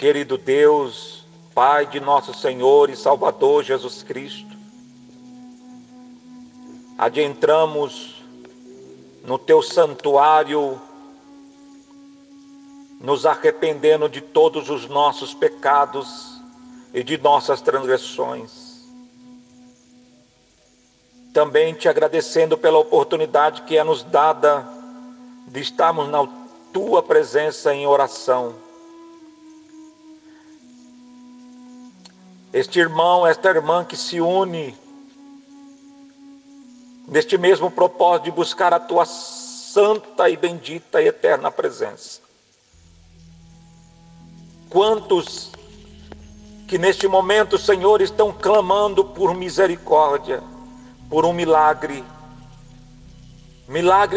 Querido Deus, Pai de nosso Senhor e Salvador Jesus Cristo, adentramos no Teu santuário, nos arrependendo de todos os nossos pecados e de nossas transgressões. Também Te agradecendo pela oportunidade que é nos dada de estarmos na Tua presença em oração. Este irmão, esta irmã que se une neste mesmo propósito de buscar a Tua santa e bendita e eterna presença. Quantos que neste momento, Senhor, estão clamando por misericórdia, por um milagre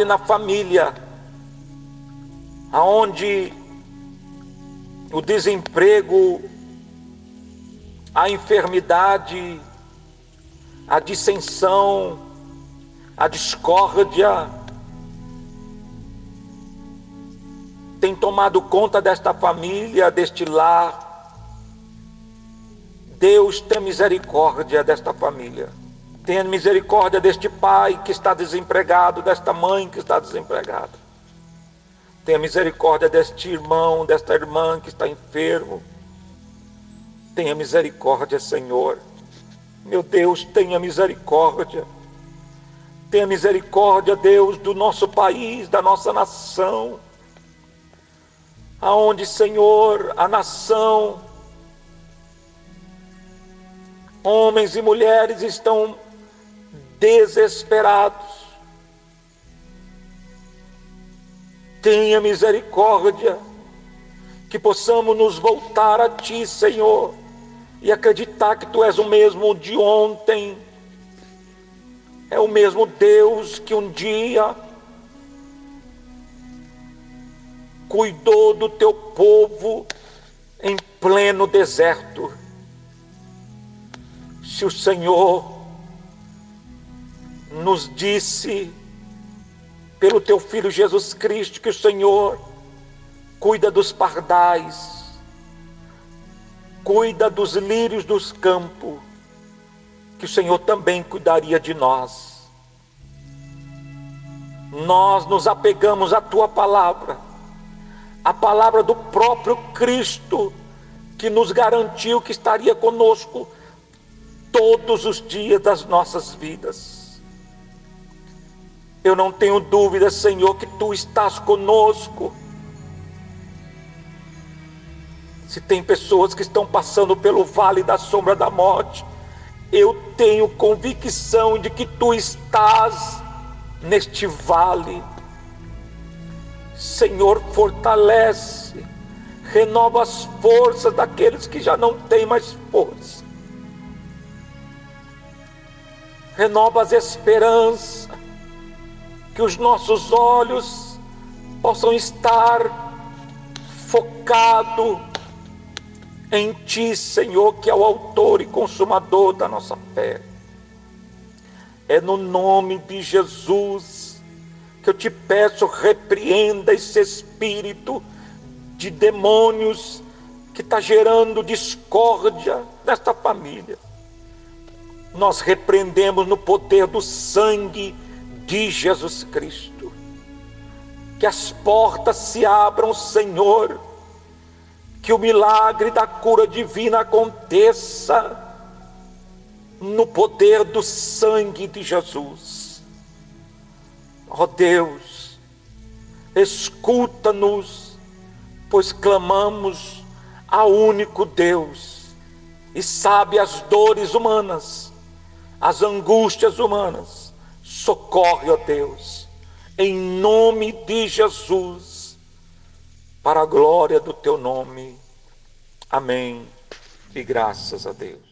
na família, aonde o desemprego, a enfermidade, a dissensão, a discórdia tem tomado conta desta família, deste lar. Deus, tenha misericórdia desta família. Tenha misericórdia deste pai que está desempregado, desta mãe que está desempregada. Tenha misericórdia deste irmão, desta irmã que está enfermo. Tenha misericórdia, Senhor. Meu Deus, tenha misericórdia. Tenha misericórdia, Deus, do nosso país, da nossa nação. Aonde, Senhor, a nação, homens e mulheres estão desesperados. Tenha misericórdia, que possamos nos voltar a Ti, Senhor, e acreditar que Tu és o mesmo de ontem, é o mesmo Deus que um dia cuidou do Teu povo em pleno deserto. Se o Senhor nos disse, pelo Teu Filho Jesus Cristo, que o Senhor cuida dos pardais, cuida dos lírios dos campos, que o Senhor também cuidaria de nós. Nós nos apegamos à Tua palavra, a palavra do próprio Cristo, que nos garantiu que estaria conosco todos os dias das nossas vidas. Eu não tenho dúvida, Senhor, que Tu estás conosco. Se tem pessoas que estão passando pelo vale da sombra da morte, eu tenho convicção de que Tu estás neste vale. Senhor, fortalece, renova as forças daqueles que já não têm mais força. Renova as esperanças, que os nossos olhos possam estar focados em Ti, Senhor, que é o autor e consumador da nossa fé. É no nome de Jesus que eu Te peço, repreenda esse espírito de demônios que está gerando discórdia nesta família. Nós repreendemos no poder do sangue de Jesus Cristo. Que as portas se abram, Senhor, que o milagre da cura divina aconteça no poder do sangue de Jesus. Ó Deus, escuta-nos, pois clamamos ao único Deus e sabe as dores humanas, as angústias humanas. Socorre, ó Deus, em nome de Jesus, para a glória do Teu nome. Amém. E graças a Deus.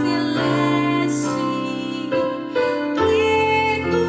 Celeste, pleno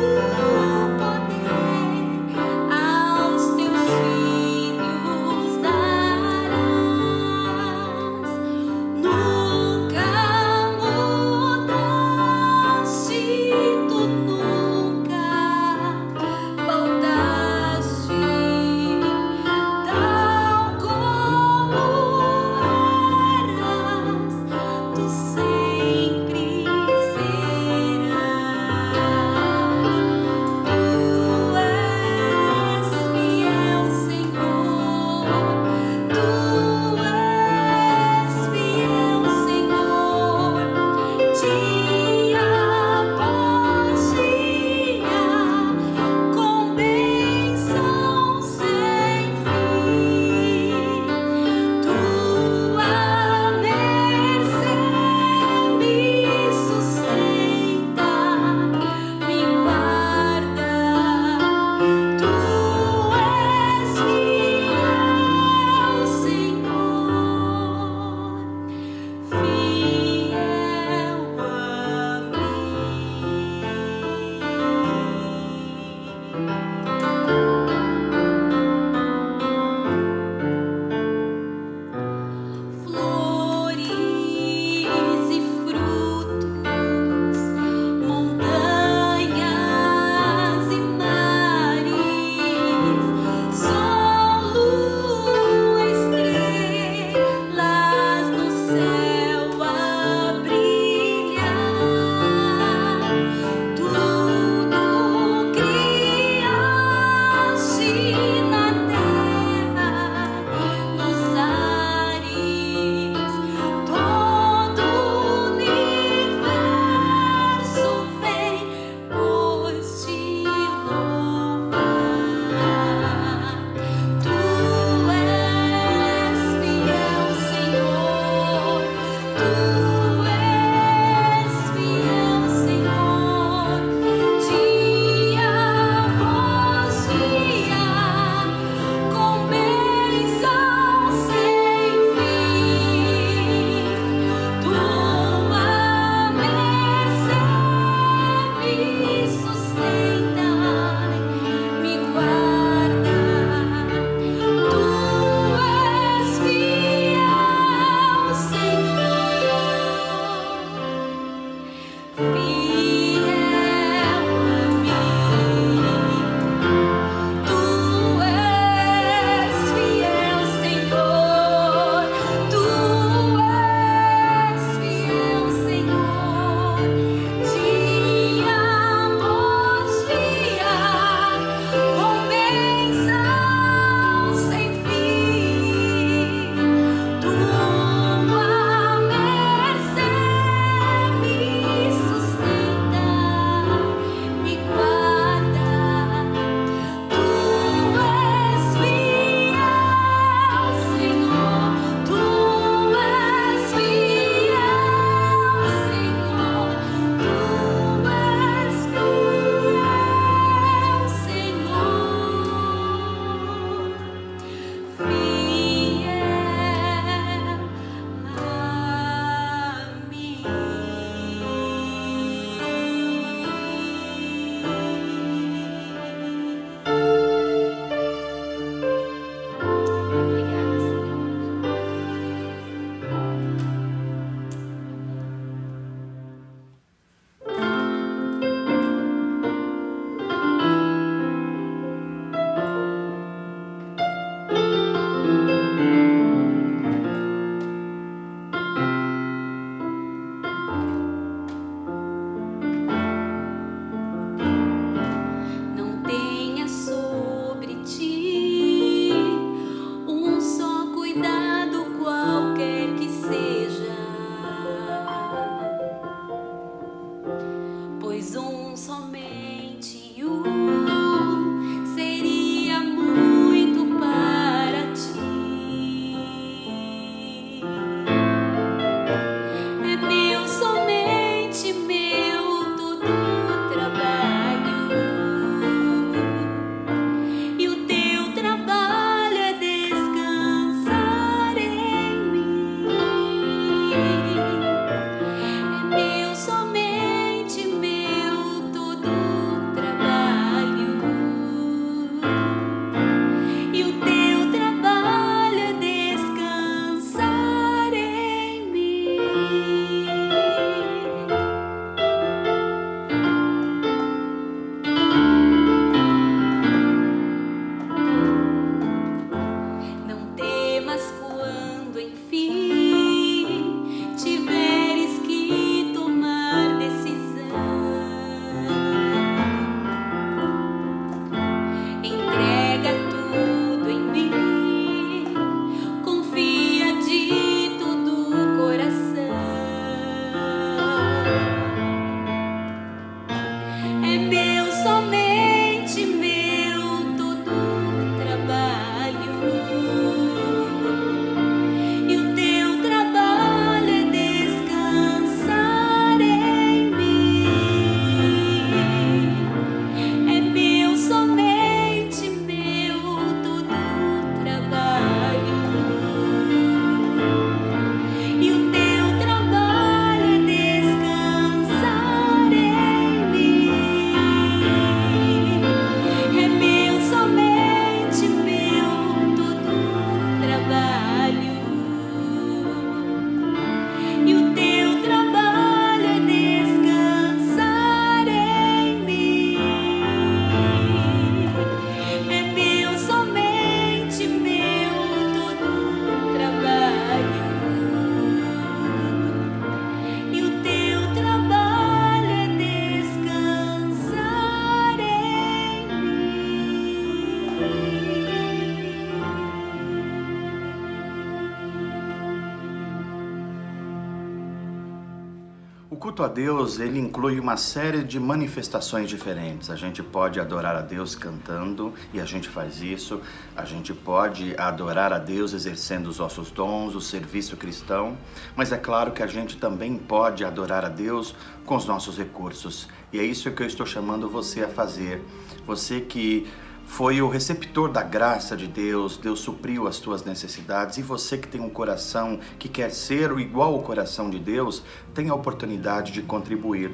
culto a Deus, ele inclui uma série de manifestações diferentes. A gente pode adorar a Deus cantando, e a gente faz isso. A gente pode adorar a Deus exercendo os nossos dons, o serviço cristão. Mas é claro que a gente também pode adorar a Deus com os nossos recursos. E é isso que eu estou chamando você a fazer. Você que foi o receptor da graça de Deus, Deus supriu as tuas necessidades, e você que tem um coração que quer ser igual ao coração de Deus, tem a oportunidade de contribuir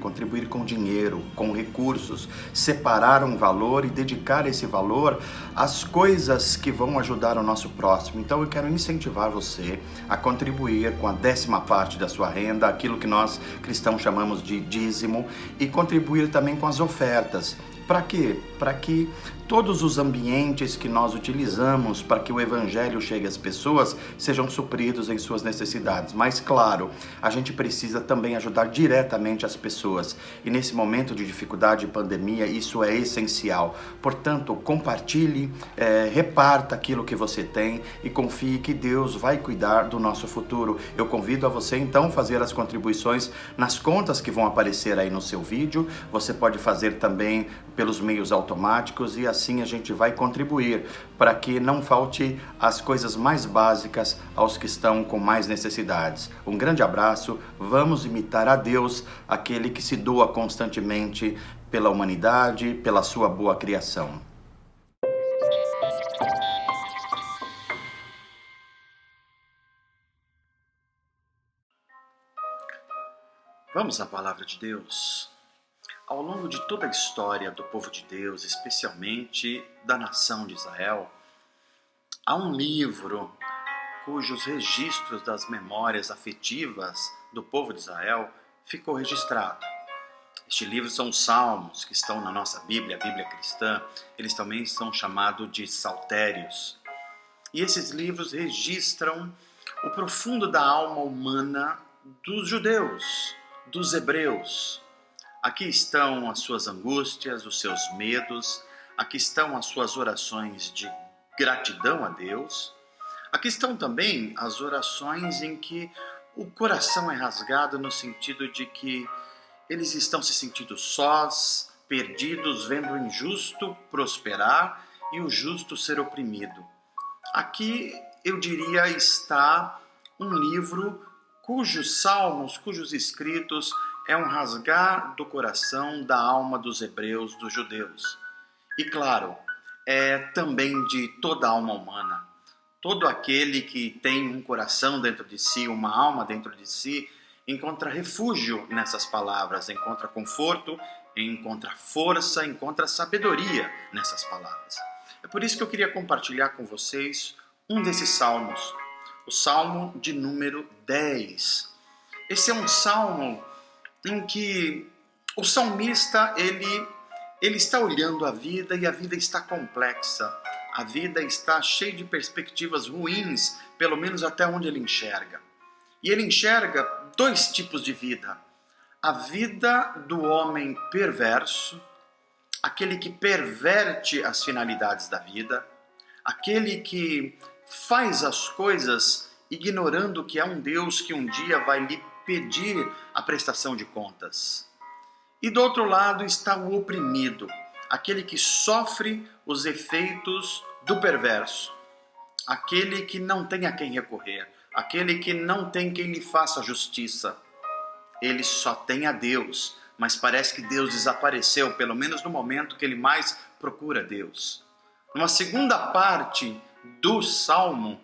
com dinheiro, com recursos, separar um valor e dedicar esse valor às coisas que vão ajudar o nosso próximo. Então eu quero incentivar você a contribuir com a 10ª parte da sua renda, aquilo que nós cristãos chamamos de dízimo, e contribuir também com as ofertas. Para quê? Para que todos os ambientes que nós utilizamos para que o Evangelho chegue às pessoas sejam supridos em suas necessidades. Mas, claro, a gente precisa também ajudar diretamente as pessoas. E nesse momento de dificuldade e pandemia, isso é essencial. Portanto, compartilhe, reparta aquilo que você tem e confie que Deus vai cuidar do nosso futuro. Eu convido a você, então, fazer as contribuições nas contas que vão aparecer aí no seu vídeo. Você pode fazer também pelos meios automáticos, e assim a gente vai contribuir para que não falte as coisas mais básicas aos que estão com mais necessidades. Um grande abraço, vamos imitar a Deus, aquele que se doa constantemente pela humanidade, pela sua boa criação. Vamos à palavra de Deus. Ao longo de toda a história do povo de Deus, especialmente da nação de Israel, há um livro cujos registros das memórias afetivas do povo de Israel ficou registrado. Este livro são os Salmos, que estão na nossa Bíblia, a Bíblia cristã. Eles também são chamados de saltérios. E esses livros registram o profundo da alma humana dos judeus, dos hebreus. Aqui estão as suas angústias, os seus medos, aqui estão as suas orações de gratidão a Deus, aqui estão também as orações em que o coração é rasgado no sentido de que eles estão se sentindo sós, perdidos, vendo o injusto prosperar e o justo ser oprimido. Aqui, eu diria, está um livro cujos salmos, cujos escritos é um rasgar do coração, da alma dos hebreus, dos judeus. E claro, é também de toda a alma humana. Todo aquele que tem um coração dentro de si, uma alma dentro de si, encontra refúgio nessas palavras, encontra conforto, encontra força, encontra sabedoria nessas palavras. É por isso que eu queria compartilhar com vocês um desses salmos, o Salmo de número 10. Esse é um salmo em que o salmista ele está olhando a vida, e a vida está complexa. A vida está cheia de perspectivas ruins, pelo menos até onde ele enxerga. E ele enxerga 2 tipos de vida. A vida do homem perverso, aquele que perverte as finalidades da vida, aquele que faz as coisas ignorando que há um Deus que um dia vai lhe pedir a prestação de contas. E do outro lado está o oprimido, aquele que sofre os efeitos do perverso, aquele que não tem a quem recorrer, aquele que não tem quem lhe faça justiça. Ele só tem a Deus, mas parece que Deus desapareceu, pelo menos no momento que ele mais procura Deus. Numa segunda parte do Salmo,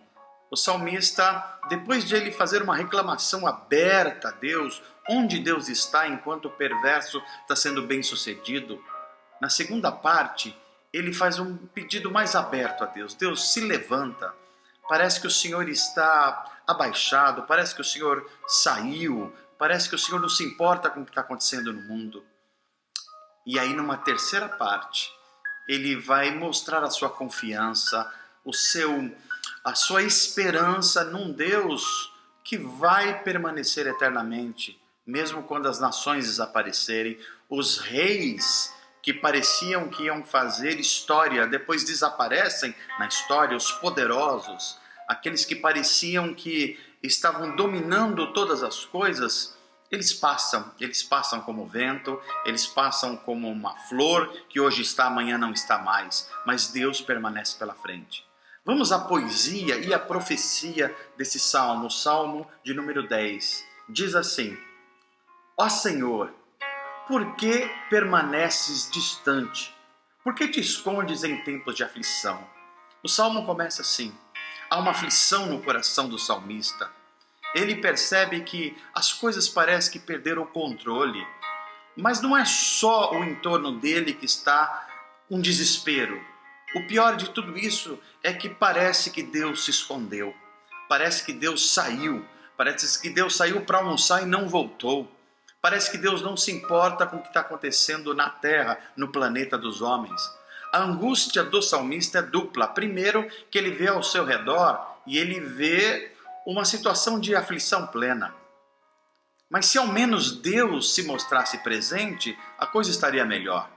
o salmista, depois de ele fazer uma reclamação aberta a Deus, onde Deus está enquanto o perverso está sendo bem sucedido, na segunda parte, ele faz um pedido mais aberto a Deus. Deus, se levanta. Parece que o Senhor está abaixado, parece que o Senhor saiu, parece que o Senhor não se importa com o que está acontecendo no mundo. E aí, numa terceira parte, ele vai mostrar a sua confiança, a sua esperança num Deus que vai permanecer eternamente, mesmo quando as nações desaparecerem. Os reis que pareciam que iam fazer história, depois desaparecem na história. Os poderosos, aqueles que pareciam que estavam dominando todas as coisas, Eles passam como vento, eles passam como uma flor que hoje está, amanhã não está mais, mas Deus permanece pela frente. Vamos à poesia e à profecia desse salmo, o salmo de número 10. Diz assim: Ó Senhor, por que permaneces distante? Por que te escondes em tempos de aflição? O salmo começa assim. Há uma aflição no coração do salmista. Ele percebe que as coisas parecem que perderam o controle. Mas não é só o entorno dele que está um desespero. O pior de tudo isso é que parece que Deus se escondeu. Parece que Deus saiu. Parece que Deus saiu para almoçar e não voltou. Parece que Deus não se importa com o que está acontecendo na terra, no planeta dos homens. A angústia do salmista é dupla. Primeiro, que ele vê ao seu redor e ele vê uma situação de aflição plena. Mas se ao menos Deus se mostrasse presente, a coisa estaria melhor.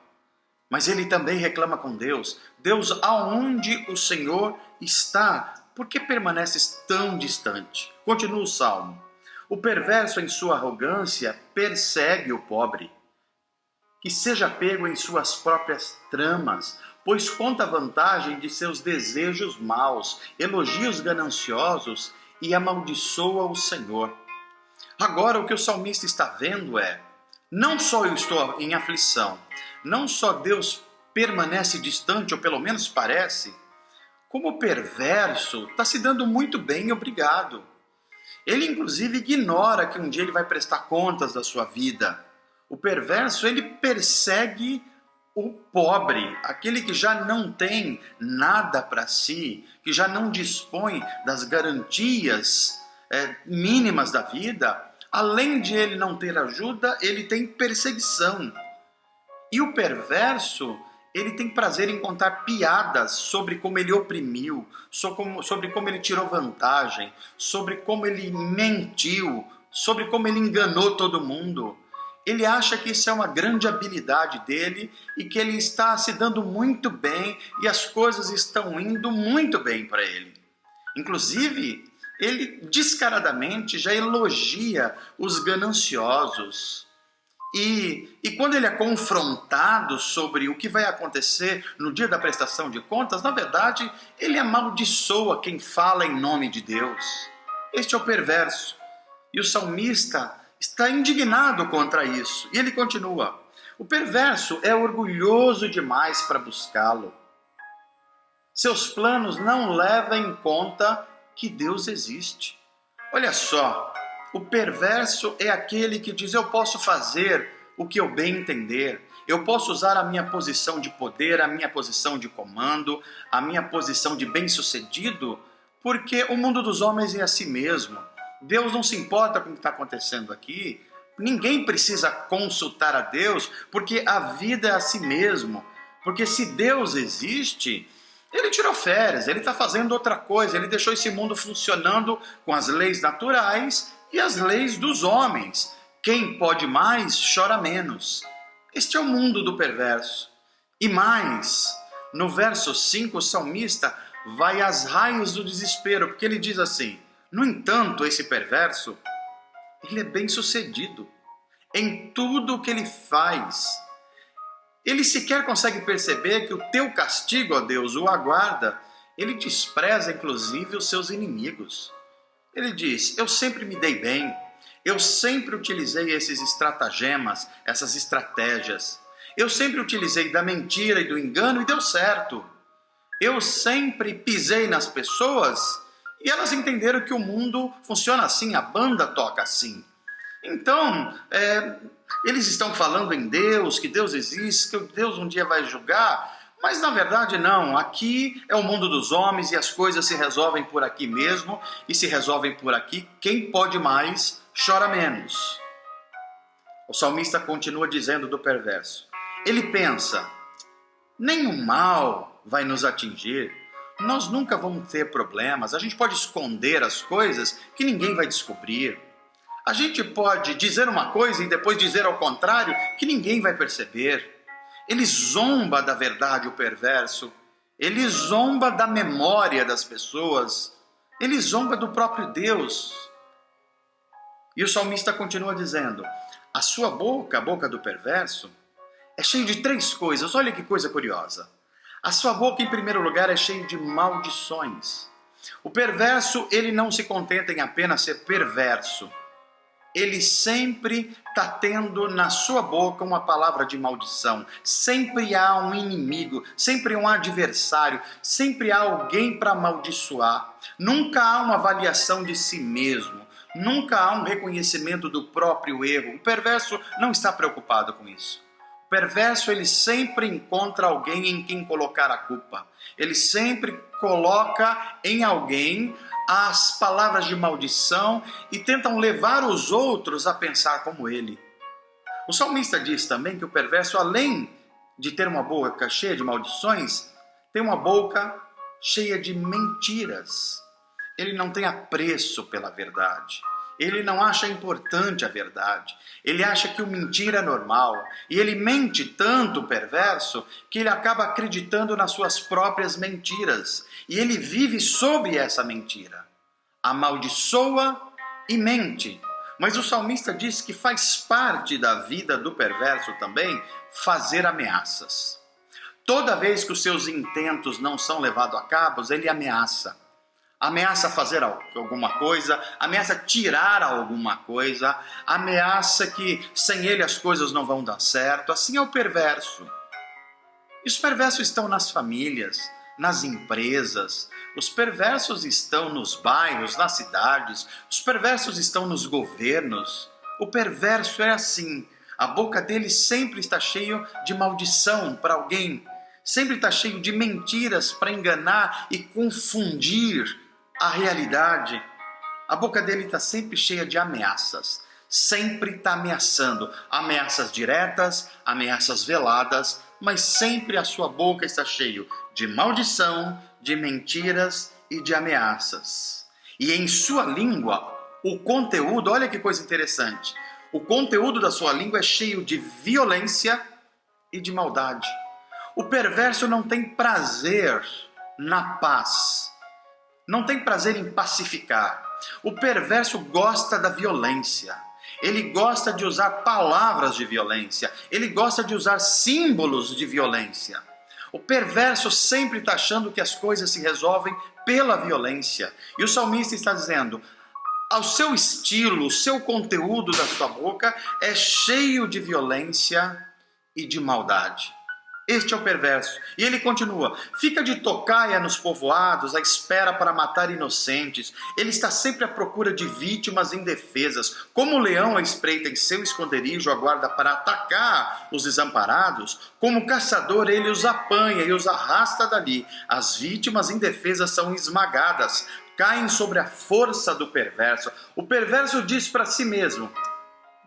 Mas ele também reclama com Deus. Deus, aonde o Senhor está? Por que permaneces tão distante? Continua o salmo. O perverso em sua arrogância persegue o pobre, que seja pego em suas próprias tramas, pois conta a vantagem de seus desejos maus, elogia os gananciosos e amaldiçoa o Senhor. Agora o que o salmista está vendo é, não só eu estou em aflição, não só Deus permanece distante, ou pelo menos parece, como o perverso está se dando muito bem, obrigado. Ele inclusive ignora que um dia ele vai prestar contas da sua vida. O perverso, ele persegue o pobre, aquele que já não tem nada para si, que já não dispõe das garantias mínimas da vida. Além de ele não ter ajuda, ele tem perseguição. E o perverso, ele tem prazer em contar piadas sobre como ele oprimiu, sobre como ele tirou vantagem, sobre como ele mentiu, sobre como ele enganou todo mundo. Ele acha que isso é uma grande habilidade dele e que ele está se dando muito bem e as coisas estão indo muito bem para ele. Inclusive, ele descaradamente já elogia os gananciosos. E quando ele é confrontado sobre o que vai acontecer no dia da prestação de contas, na verdade, ele amaldiçoa quem fala em nome de Deus. Este é o perverso. E o salmista está indignado contra isso. E ele continua. O perverso é orgulhoso demais para buscá-lo. Seus planos não levam em conta que Deus existe. Olha só. O perverso é aquele que diz, eu posso fazer o que eu bem entender, eu posso usar a minha posição de poder, a minha posição de comando, a minha posição de bem-sucedido, porque o mundo dos homens é assim mesmo. Deus não se importa com o que está acontecendo aqui, ninguém precisa consultar a Deus, porque a vida é assim mesmo. Porque se Deus existe, ele tirou férias, ele está fazendo outra coisa, ele deixou esse mundo funcionando com as leis naturais e as leis dos homens. Quem pode mais, chora menos. Este é o mundo do perverso. E mais, no verso 5, o salmista vai às raias do desespero, porque ele diz assim, no entanto, esse perverso, ele é bem sucedido em tudo o que ele faz. Ele sequer consegue perceber que o teu castigo, ó Deus, o aguarda. Ele despreza, inclusive, os seus inimigos. Ele diz, eu sempre me dei bem, eu sempre utilizei esses estratagemas, essas estratégias. Eu sempre utilizei da mentira e do engano e deu certo. Eu sempre pisei nas pessoas e elas entenderam que o mundo funciona assim, a banda toca assim. Então, eles estão falando em Deus, que Deus existe, que Deus um dia vai julgar, mas na verdade não, aqui é o mundo dos homens e as coisas se resolvem por aqui mesmo, e se resolvem por aqui, quem pode mais, chora menos. O salmista continua dizendo do perverso, ele pensa, nenhum mal vai nos atingir, nós nunca vamos ter problemas, a gente pode esconder as coisas que ninguém vai descobrir. A gente pode dizer uma coisa e depois dizer ao contrário que ninguém vai perceber. Ele zomba da verdade, o perverso. Ele zomba da memória das pessoas. Ele zomba do próprio Deus. E o salmista continua dizendo: a sua boca, a boca do perverso, é cheia de 3 coisas. Olha que coisa curiosa. A sua boca, em primeiro lugar, é cheia de maldições. O perverso, ele não se contenta em apenas ser perverso. Ele sempre está tendo na sua boca uma palavra de maldição. Sempre há um inimigo, sempre há um adversário, sempre há alguém para amaldiçoar. Nunca há uma avaliação de si mesmo, nunca há um reconhecimento do próprio erro. O perverso não está preocupado com isso. O perverso, ele sempre encontra alguém em quem colocar a culpa. Ele sempre coloca em alguém as palavras de maldição e tentam levar os outros a pensar como ele. O salmista diz também que o perverso, além de ter uma boca cheia de maldições, tem uma boca cheia de mentiras. Ele não tem apreço pela verdade. Ele não acha importante a verdade. Ele acha que o mentir é normal. E ele mente tanto, o perverso, que ele acaba acreditando nas suas próprias mentiras. E ele vive sob essa mentira. Amaldiçoa e mente. Mas o salmista diz que faz parte da vida do perverso também fazer ameaças. Toda vez que os seus intentos não são levados a cabo, ele ameaça. Ameaça fazer alguma coisa, ameaça tirar alguma coisa, ameaça que sem ele as coisas não vão dar certo. Assim é o perverso. E os perversos estão nas famílias, nas empresas, os perversos estão nos bairros, nas cidades, os perversos estão nos governos. O perverso é assim, a boca dele sempre está cheia de maldição para alguém, sempre está cheio de mentiras para enganar e confundir a realidade. A boca dele está sempre cheia de ameaças, sempre está ameaçando, ameaças diretas, ameaças veladas, mas sempre a sua boca está cheia de maldição, de mentiras e de ameaças. E em sua língua, o conteúdo, olha que coisa interessante, o conteúdo da sua língua é cheio de violência e de maldade. O perverso não tem prazer na paz, não tem prazer em pacificar. O perverso gosta da violência. Ele gosta de usar palavras de violência. Ele gosta de usar símbolos de violência. O perverso sempre está achando que as coisas se resolvem pela violência. E o salmista está dizendo: ao seu estilo, o seu conteúdo da sua boca é cheio de violência e de maldade. Este é o perverso. E ele continua: fica de tocaia nos povoados, à espera para matar inocentes. Ele está sempre à procura de vítimas indefesas. Como o leão à espreita em seu esconderijo, aguarda para atacar os desamparados, como caçador ele os apanha e os arrasta dali. As vítimas indefesas são esmagadas, caem sobre a força do perverso. O perverso diz para si mesmo: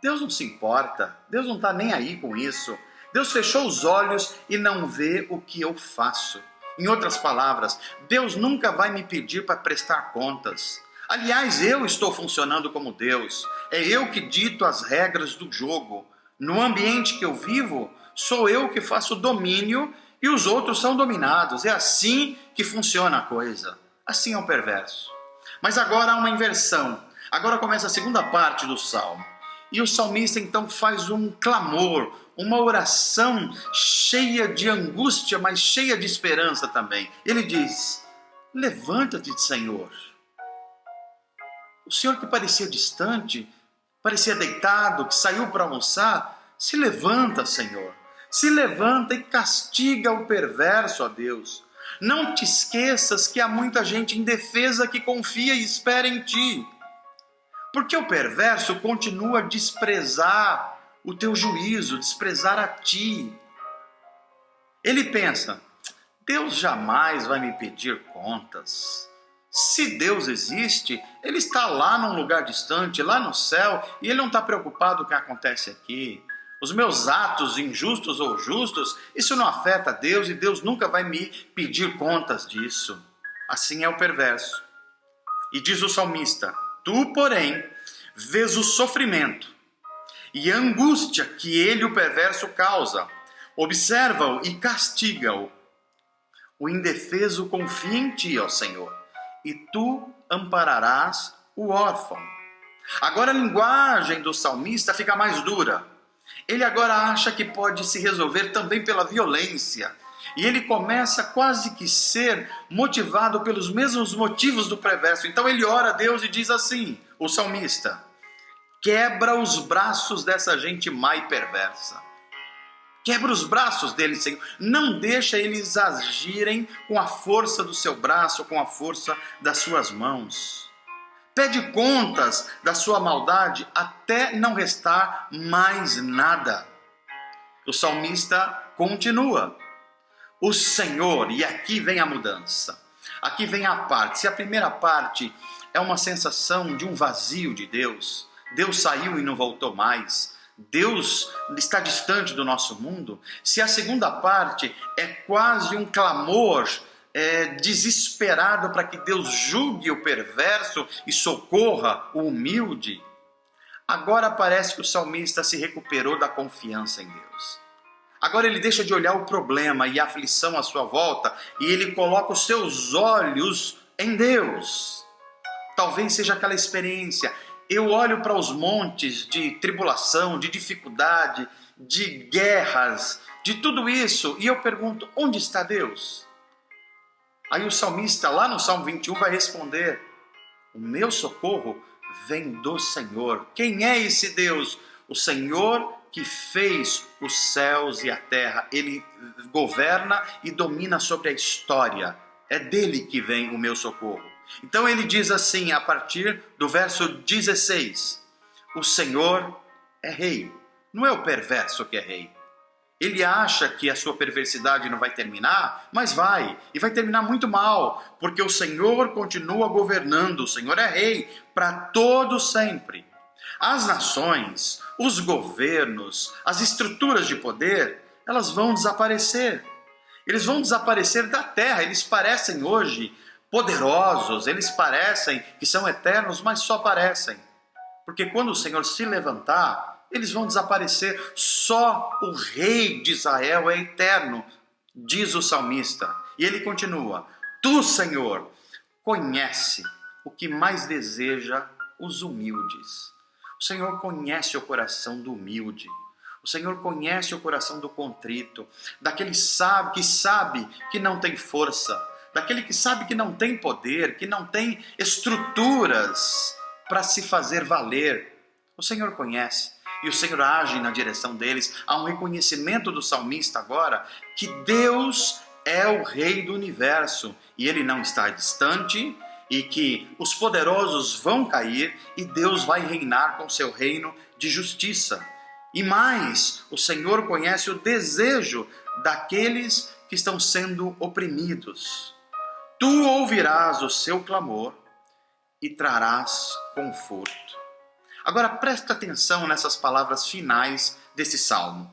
Deus não se importa, Deus não está nem aí com isso. Deus fechou os olhos e não vê o que eu faço. Em outras palavras, Deus nunca vai me pedir para prestar contas. Aliás, eu estou funcionando como Deus. É eu que dito as regras do jogo. No ambiente que eu vivo, sou eu que faço domínio e os outros são dominados. É assim que funciona a coisa. Assim é o perverso. Mas agora há uma inversão. Agora começa a segunda parte do salmo. E o salmista então faz um clamor, uma oração cheia de angústia, mas cheia de esperança também. Ele diz: levanta-te, Senhor. O Senhor que parecia distante, parecia deitado, que saiu para almoçar, se levanta, Senhor. Se levanta e castiga o perverso, ó Deus. Não te esqueças que há muita gente indefesa que confia e espera em ti. Porque o perverso continua a desprezar o teu juízo, desprezar a ti. Ele pensa: Deus jamais vai me pedir contas. Se Deus existe, Ele está lá num lugar distante, lá no céu, e Ele não está preocupado com o que acontece aqui. Os meus atos, injustos ou justos, isso não afeta Deus e Deus nunca vai me pedir contas disso. Assim é o perverso. E diz o salmista: tu, porém, vês o sofrimento e a angústia que ele, o perverso, causa. Observa-o e castiga-o. O indefeso confia em ti, ó Senhor, e tu ampararás o órfão. Agora a linguagem do salmista fica mais dura. Ele agora acha que pode se resolver também pela violência. E ele começa quase que ser motivado pelos mesmos motivos do perverso. Então ele ora a Deus e diz assim, o salmista: quebra os braços dessa gente má e perversa. Quebra os braços deles, Senhor. Não deixa eles agirem com a força do seu braço, com a força das suas mãos. Pede contas da sua maldade até não restar mais nada. O salmista continua. O Senhor, e aqui vem a mudança. Aqui vem a parte. Se a primeira parte é uma sensação de um vazio de Deus, Deus saiu e não voltou mais, Deus está distante do nosso mundo. Se a segunda parte é quase um clamor desesperado para que Deus julgue o perverso e socorra o humilde, agora parece que o salmista se recuperou da confiança em Deus. Agora ele deixa de olhar o problema e a aflição à sua volta e ele coloca os seus olhos em Deus. Talvez seja aquela experiência. Eu olho para os montes de tribulação, de dificuldade, de guerras, de tudo isso, e eu pergunto, onde está Deus? Aí o salmista, lá no Salmo 21, vai responder, o meu socorro vem do Senhor. Quem é esse Deus? O Senhor que fez os céus e a terra. Ele governa e domina sobre a história. É dele que vem o meu socorro. Então ele diz assim, a partir do verso 16, o Senhor é rei. Não é o perverso que é rei. Ele acha que a sua perversidade não vai terminar, mas vai. E vai terminar muito mal, porque o Senhor continua governando. O Senhor é rei para todo sempre. As nações, os governos, as estruturas de poder, elas vão desaparecer. Eles vão desaparecer da terra. Eles parecem hoje poderosos, eles parecem que são eternos, mas só parecem. Porque quando o Senhor se levantar, eles vão desaparecer. Só o rei de Israel é eterno, diz o salmista. E ele continua, tu, Senhor, conhece o que mais deseja os humildes. O Senhor conhece o coração do humilde. O Senhor conhece o coração do contrito, daquele que sabe que não tem força, daquele que sabe que não tem poder, que não tem estruturas para se fazer valer. O Senhor conhece e o Senhor age na direção deles. Há um reconhecimento do salmista agora que Deus é o Rei do universo e Ele não está distante e que os poderosos vão cair e Deus vai reinar com seu reino de justiça. E mais, o Senhor conhece o desejo daqueles que estão sendo oprimidos. Tu ouvirás o seu clamor e trarás conforto. Agora presta atenção nessas palavras finais desse salmo.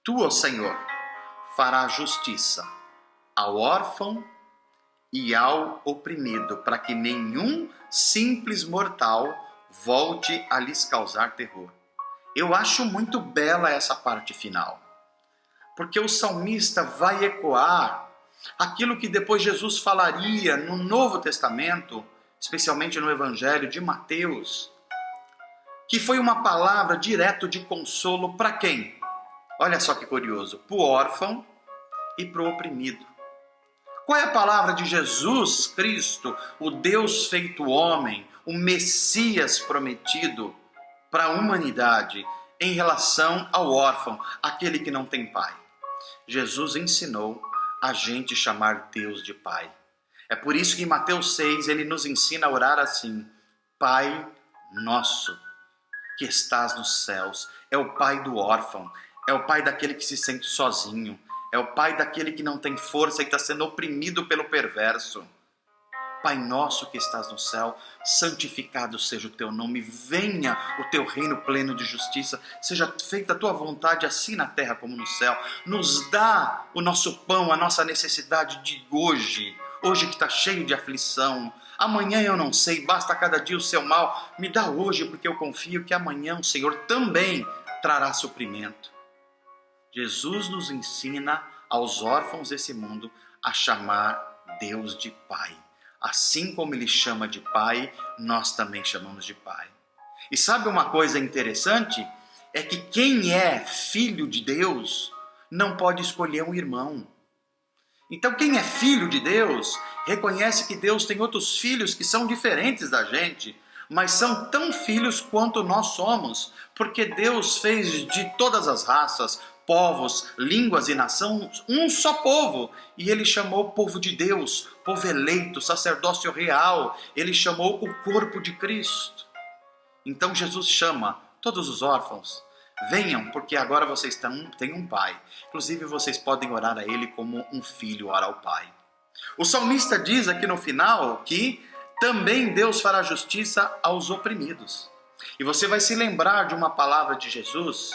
Tu, ó Senhor, farás justiça ao órfão e ao oprimido, para que nenhum simples mortal volte a lhes causar terror. Eu acho muito bela essa parte final, porque o salmista vai ecoar aquilo que depois Jesus falaria no Novo Testamento, especialmente no Evangelho de Mateus, que foi uma palavra direto de consolo para quem? Olha só que curioso, para o órfão e para o oprimido. Qual é a palavra de Jesus Cristo, o Deus feito homem, o Messias prometido para a humanidade em relação ao órfão, aquele que não tem pai? Jesus ensinou a gente chamar Deus de Pai. É por isso que em Mateus 6 ele nos ensina a orar assim: Pai nosso que estás nos céus. É o pai do órfão, é o pai daquele que se sente sozinho, é o pai daquele que não tem força e está sendo oprimido pelo perverso. Pai nosso que estás no céu, santificado seja o teu nome, venha o teu reino pleno de justiça, seja feita a tua vontade assim na terra como no céu. Nos dá o nosso pão, a nossa necessidade de hoje que está cheio de aflição. Amanhã eu não sei, basta cada dia o seu mal. Me dá hoje, porque eu confio que amanhã o Senhor também trará suprimento. Jesus nos ensina aos órfãos desse mundo a chamar Deus de Pai. Assim como Ele chama de Pai, nós também chamamos de Pai. E sabe uma coisa interessante? É que quem é filho de Deus não pode escolher um irmão. Então quem é filho de Deus reconhece que Deus tem outros filhos que são diferentes da gente, mas são tão filhos quanto nós somos, porque Deus fez de todas as raças, povos, línguas e nações um só povo, e ele chamou o povo de Deus, povo eleito, sacerdócio real, ele chamou o corpo de Cristo. Então Jesus chama todos os órfãos, venham, porque agora vocês têm um pai. Inclusive vocês podem orar a ele como um filho ora ao pai. O salmista diz aqui no final que também Deus fará justiça aos oprimidos. E você vai se lembrar de uma palavra de Jesus,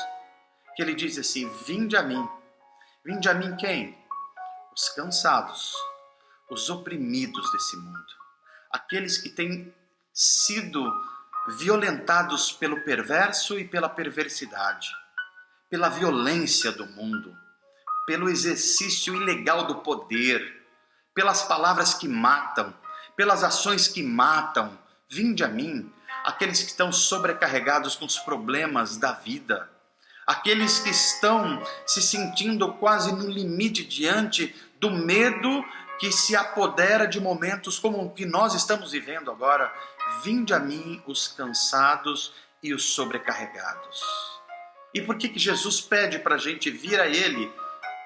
que ele diz assim: vinde a mim. Vinde a mim quem? Os cansados, os oprimidos desse mundo. Aqueles que têm sido violentados pelo perverso e pela perversidade, pela violência do mundo, pelo exercício ilegal do poder, pelas palavras que matam, pelas ações que matam. Vinde a mim, aqueles que estão sobrecarregados com os problemas da vida, aqueles que estão se sentindo quase no limite diante do medo que se apodera de momentos como o que nós estamos vivendo agora. Vinde a mim os cansados e os sobrecarregados. E por que Jesus pede para a gente vir a Ele?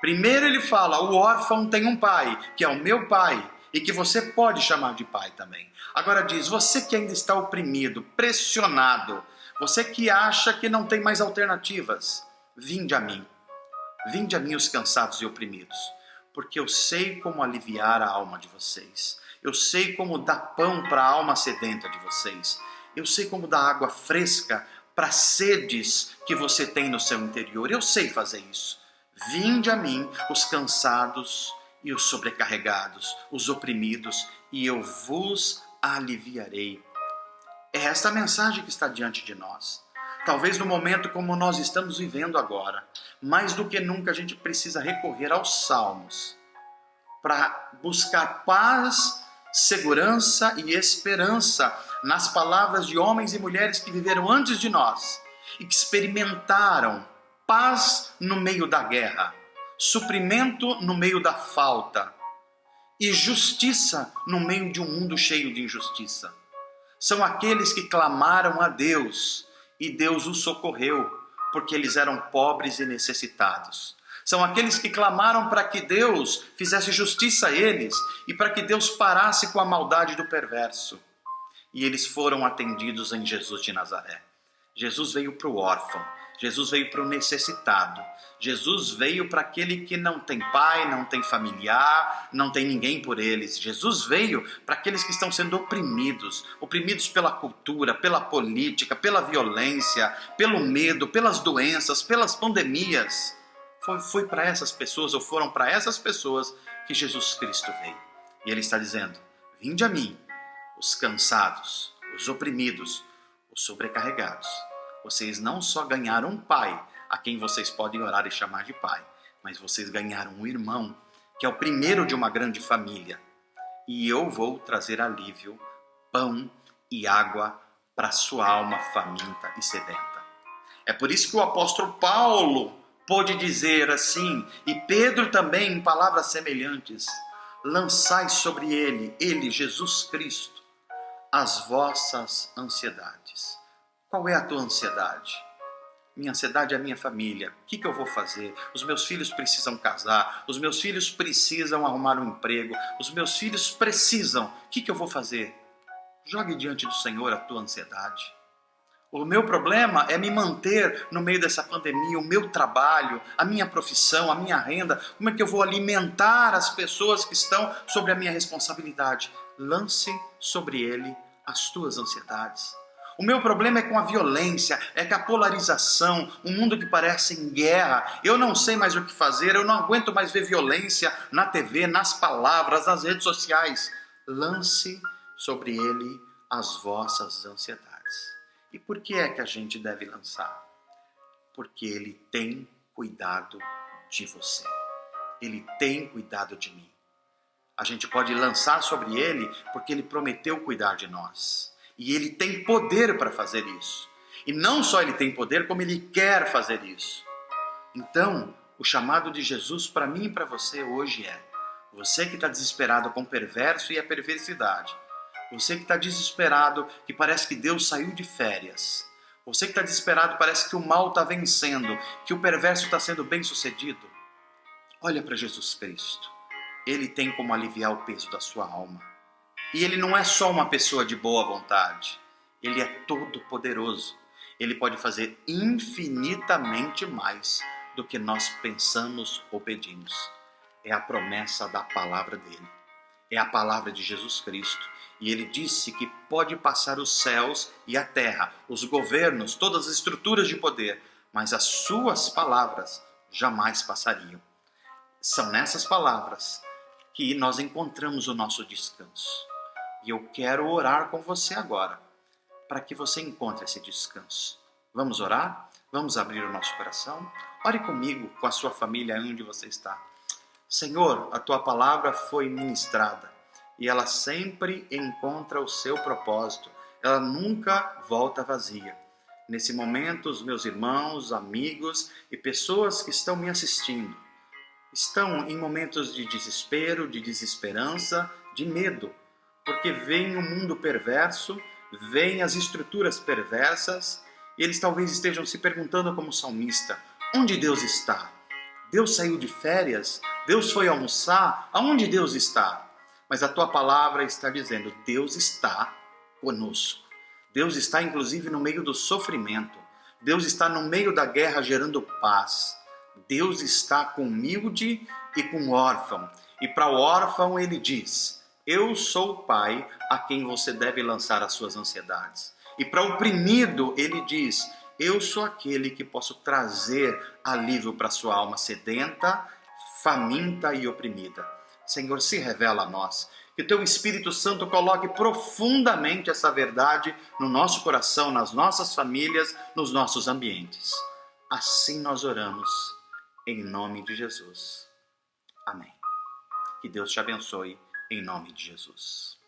Primeiro ele fala, o órfão tem um pai, que é o meu pai, e que você pode chamar de pai também. Agora diz, você que ainda está oprimido, pressionado, você que acha que não tem mais alternativas, vinde a mim. Vinde a mim os cansados e oprimidos, porque eu sei como aliviar a alma de vocês. Eu sei como dar pão para a alma sedenta de vocês. Eu sei como dar água fresca para sedes que você tem no seu interior. Eu sei fazer isso. Vinde a mim os cansados e os sobrecarregados, os oprimidos, e eu vos aliviarei. É esta a mensagem que está diante de nós. Talvez no momento como nós estamos vivendo agora, mais do que nunca a gente precisa recorrer aos salmos para buscar paz, segurança e esperança nas palavras de homens e mulheres que viveram antes de nós e que experimentaram paz no meio da guerra, suprimento no meio da falta e justiça no meio de um mundo cheio de injustiça. São aqueles que clamaram a Deus e Deus os socorreu, porque eles eram pobres e necessitados. São aqueles que clamaram para que Deus fizesse justiça a eles e para que Deus parasse com a maldade do perverso. E eles foram atendidos em Jesus de Nazaré. Jesus veio para o órfão, Jesus veio para o necessitado, Jesus veio para aquele que não tem pai, não tem familiar, não tem ninguém por eles. Jesus veio para aqueles que estão sendo oprimidos, oprimidos pela cultura, pela política, pela violência, pelo medo, pelas doenças, pelas pandemias. Foi para essas pessoas, ou foram para essas pessoas que Jesus Cristo veio. E Ele está dizendo, vinde a mim, os cansados, os oprimidos, os sobrecarregados. Vocês não só ganharam um pai, a quem vocês podem orar e chamar de pai, mas vocês ganharam um irmão, que é o primeiro de uma grande família. E eu vou trazer alívio, pão e água para a sua alma faminta e sedenta. É por isso que o apóstolo Paulo pôde dizer assim, e Pedro também em palavras semelhantes, lançai sobre ele, Jesus Cristo, as vossas ansiedades. Qual é a tua ansiedade? Minha ansiedade é a minha família. O que eu vou fazer? Os meus filhos precisam casar, os meus filhos precisam arrumar um emprego, os meus filhos precisam. O que eu vou fazer? Jogue diante do Senhor a tua ansiedade. O meu problema é me manter no meio dessa pandemia, o meu trabalho, a minha profissão, a minha renda. Como é que eu vou alimentar as pessoas que estão sobre a minha responsabilidade? Lance sobre ele as tuas ansiedades. O meu problema é com a violência, é com a polarização, um mundo que parece em guerra. Eu não sei mais o que fazer, eu não aguento mais ver violência na TV, nas palavras, nas redes sociais. Lance sobre ele as vossas ansiedades. E por que é que a gente deve lançar? Porque ele tem cuidado de você. Ele tem cuidado de mim. A gente pode lançar sobre ele porque ele prometeu cuidar de nós. E ele tem poder para fazer isso. E não só Ele tem poder, como Ele quer fazer isso. Então, o chamado de Jesus para mim e para você hoje é: você que está desesperado com o perverso e a perversidade, você que está desesperado, que parece que Deus saiu de férias, você que está desesperado, parece que o mal está vencendo, que o perverso está sendo bem sucedido, olha para Jesus Cristo. Ele tem como aliviar o peso da sua alma. E Ele não é só uma pessoa de boa vontade, Ele é todo poderoso. Ele pode fazer infinitamente mais do que nós pensamos ou pedimos. É a promessa da palavra dele. É a palavra de Jesus Cristo. E ele disse que pode passar os céus e a terra, os governos, todas as estruturas de poder, mas as suas palavras jamais passariam. São nessas palavras que nós encontramos o nosso descanso. E eu quero orar com você agora, para que você encontre esse descanso. Vamos orar? Vamos abrir o nosso coração? Ore comigo, com a sua família, onde você está. Senhor, a tua palavra foi ministrada e ela sempre encontra o seu propósito. Ela nunca volta vazia. Nesse momento, os meus irmãos, amigos e pessoas que estão me assistindo estão em momentos de desespero, de desesperança, de medo, porque vem o mundo perverso, vem as estruturas perversas, e eles talvez estejam se perguntando como salmista: onde Deus está? Deus saiu de férias? Deus foi almoçar? Aonde Deus está? Mas a tua palavra está dizendo: Deus está conosco. Deus está inclusive no meio do sofrimento. Deus está no meio da guerra gerando paz. Deus está com o humilde e com o órfão. E para o órfão ele diz: eu sou o pai a quem você deve lançar as suas ansiedades. E para o oprimido ele diz: eu sou aquele que posso trazer alívio para sua alma sedenta, faminta e oprimida. Senhor, se revela a nós. Que o teu Espírito Santo coloque profundamente essa verdade no nosso coração, nas nossas famílias, nos nossos ambientes. Assim nós oramos, em nome de Jesus. Amém. Que Deus te abençoe, em nome de Jesus.